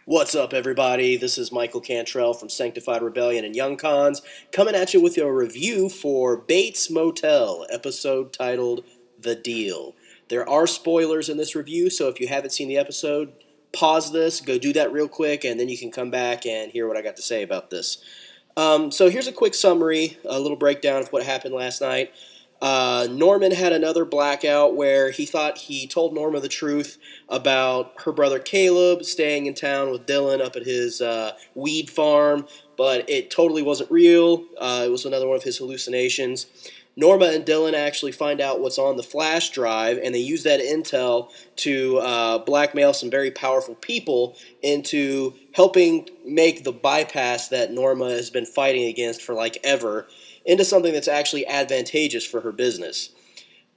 What's up, everybody? This is Michael Cantrell from Sanctified Rebellion and Young Cons, coming at you with your review for Bates Motel, episode titled The Deal. There are spoilers in this review, so if you haven't seen the episode, pause this, go do that real quick, and then you can come back and hear what I got to say about this. So here's a quick summary, a little breakdown of what happened last night. Norman had another blackout where he thought he told Norma the truth about her brother Caleb staying in town with Dylan up at his weed farm, but it totally wasn't real. It was another one of his hallucinations. Norma and Dylan actually find out what's on the flash drive, and they use that intel to blackmail some very powerful people into helping make the bypass that Norma has been fighting against for like ever into something that's actually advantageous for her business.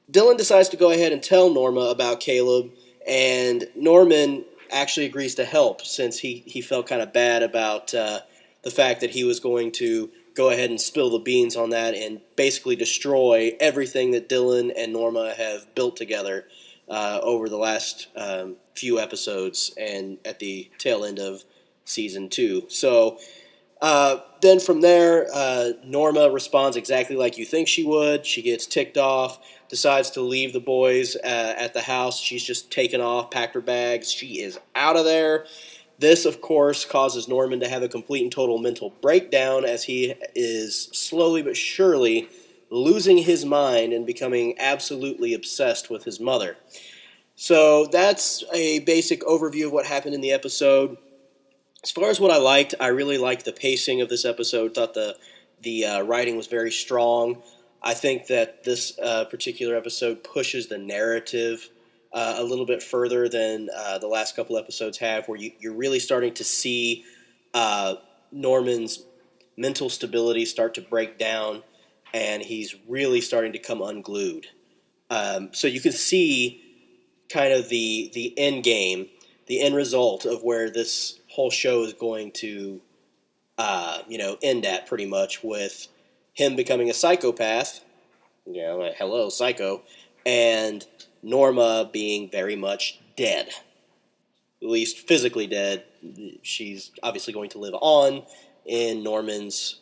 Dylan decides to go ahead and tell Norma about Caleb, and Norman actually agrees to help since he felt kind of bad about the fact that he was going to go ahead and spill the beans on that and basically destroy everything that Dylan and Norma have built together over the last few episodes and at the tail end of season 2. So then from there, Norma responds exactly like you think she would. She gets ticked off, decides to leave the boys at the house. She's just taken off, packed her bags. She is out of there. This, of course, causes Norman to have a complete and total mental breakdown as he is slowly but surely losing his mind and becoming absolutely obsessed with his mother. So that's a basic overview of what happened in the episode. As far as what I really liked the pacing of this episode. Thought the writing was very strong. I think that this particular episode pushes the narrative a little bit further than the last couple episodes have, where you're really starting to see Norman's mental stability start to break down, and he's really starting to come unglued. So you can see kind of the end game, the end result of where this whole show is going to, end at pretty much with him becoming a psychopath, like, hello, psycho, and Norma being very much dead, at least physically dead. She's obviously going to live on in Norman's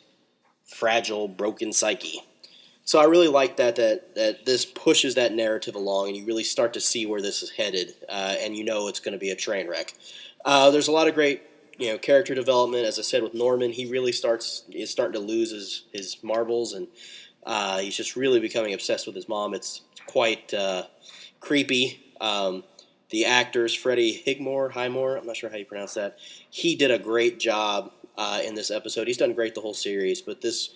fragile, broken psyche. So I really like that this pushes that narrative along, and you really start to see where this is headed, and it's going to be a train wreck. There's a lot of great, character development. As I said, with Norman, he really is starting to lose his marbles, and he's just really becoming obsessed with his mom. It's quite creepy. The actors, Freddie Highmore, I'm not sure how you pronounce that. He did a great job in this episode. He's done great the whole series, but this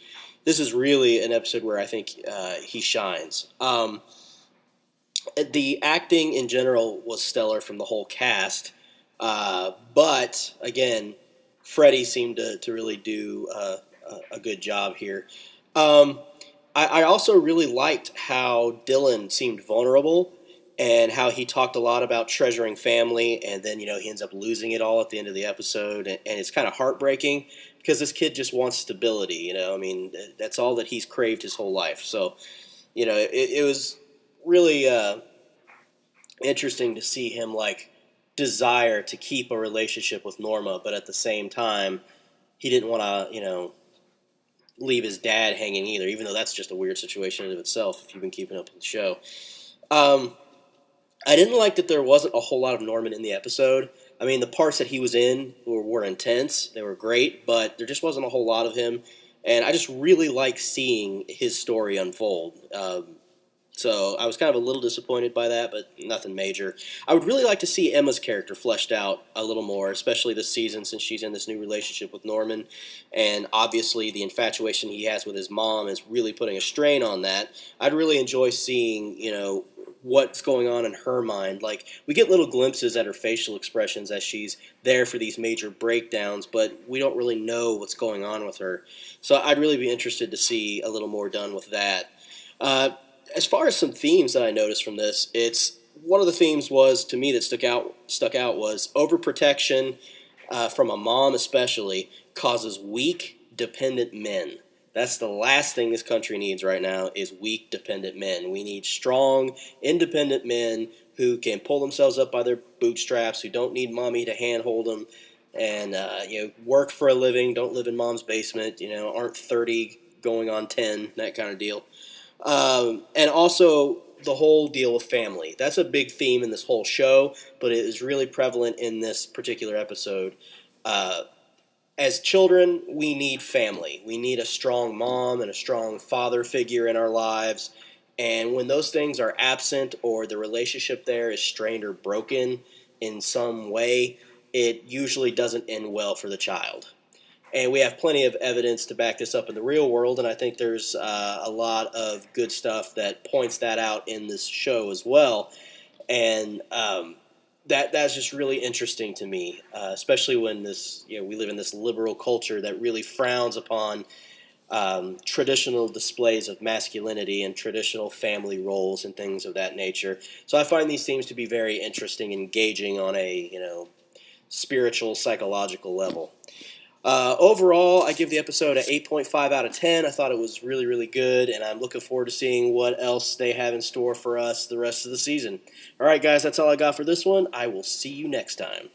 is really an episode where I think he shines. The acting in general was stellar from the whole cast. But again, Freddie seemed to really do a good job here. I also really liked how Dylan seemed vulnerable and how he talked a lot about treasuring family, and then he ends up losing it all at the end of the episode, and it's kind of heartbreaking because this kid just wants stability. That's all that he's craved his whole life. So, it was really interesting to see him desire to keep a relationship with Norma, but at the same time, he didn't want to, leave his dad hanging either, even though that's just a weird situation in of itself if you've been keeping up with the show. I didn't like that there wasn't a whole lot of Norman in the episode. I mean, the parts that he was in were intense. They were great, but there just wasn't a whole lot of him, and I just really like seeing his story unfold. So I was kind of a little disappointed by that, but nothing major. I would really like to see Emma's character fleshed out a little more, especially this season since she's in this new relationship with Norman. And obviously the infatuation he has with his mom is really putting a strain on that. I'd really enjoy seeing, what's going on in her mind. We get little glimpses at her facial expressions as she's there for these major breakdowns, but we don't really know what's going on with her. So I'd really be interested to see a little more done with that. As far as some themes that I noticed from this, it's one of the themes was to me that stuck out was overprotection from a mom especially causes weak, dependent men. That's the last thing this country needs right now is weak, dependent men. We need strong, independent men who can pull themselves up by their bootstraps, who don't need mommy to handhold them. and work for a living, don't live in mom's basement, aren't 30 going on 10, that kind of deal. And also the whole deal with family. That's a big theme in this whole show, but it is really prevalent in this particular episode. Uh, as children, we need family. We need a strong mom and a strong father figure in our lives. And when those things are absent or the relationship there is strained or broken in some way, it usually doesn't end well for the child. And we have plenty of evidence to back this up in the real world, and I think there's a lot of good stuff that points that out in this show as well. And that's just really interesting to me, especially when we live in this liberal culture that really frowns upon traditional displays of masculinity and traditional family roles and things of that nature. So I find these themes to be very interesting, engaging on a spiritual, psychological level. Overall, I give the episode an 8.5 out of 10. I thought it was really, really good, and I'm looking forward to seeing what else they have in store for us the rest of the season. All right, guys, that's all I got for this one. I will see you next time.